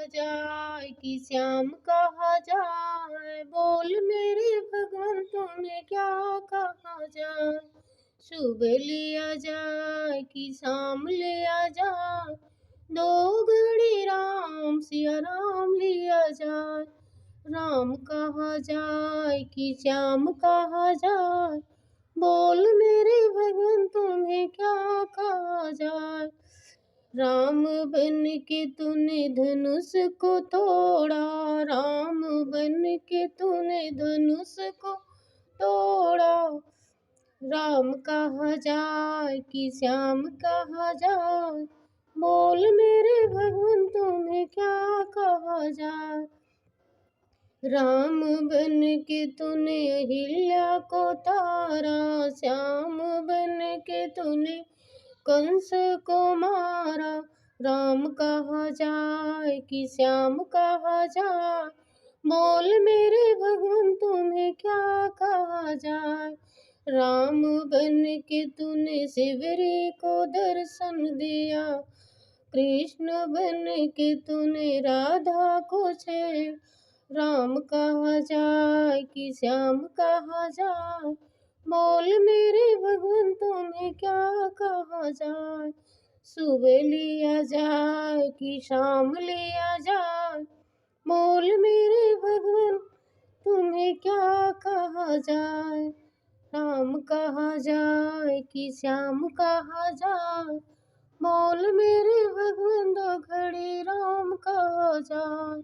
जाए कि श्याम कहा जाए, बोल मेरे भगवन तुम्हें क्या कहा जाए। सुबह लिया जाए कि शाम लिया जाए, दो घड़ी राम सिया राम लिया जाए। राम कहा जाए कि श्याम कहा जाए, बोल मेरे भगवन तुम्हें क्या कहा जाए। राम बन के तूने धनुष को तोड़ा, राम बन के तूने धनुष को तोड़ा। राम कहा जाए कि श्याम कहा जाए, बोल मेरे भगवन तुम्हें क्या कहा जाए। राम बन के तूने अहिल्या को तारा, श्याम बन के तूने कंस को मारा। राम कहा जाए कि श्याम कहा जाए, बोल मेरे भगवन तुम्हें क्या कहा जाए। राम बन के तूने शिवरी को दर्शन दिया, कृष्ण बन के तूने राधा को छेड़ा। राम कहा जाए कि श्याम कहा जाए, बोल मेरे भगवन तुम्हें क्या कहा जाए। सुबह लिया जाए कि शाम लिया जाए, बोल मेरे भगवन तुम्हें क्या कहा जाए। राम कहा जाए कि श्याम कहा जाए, बोल मेरे भगवन दो घड़ी राम कहा जाए।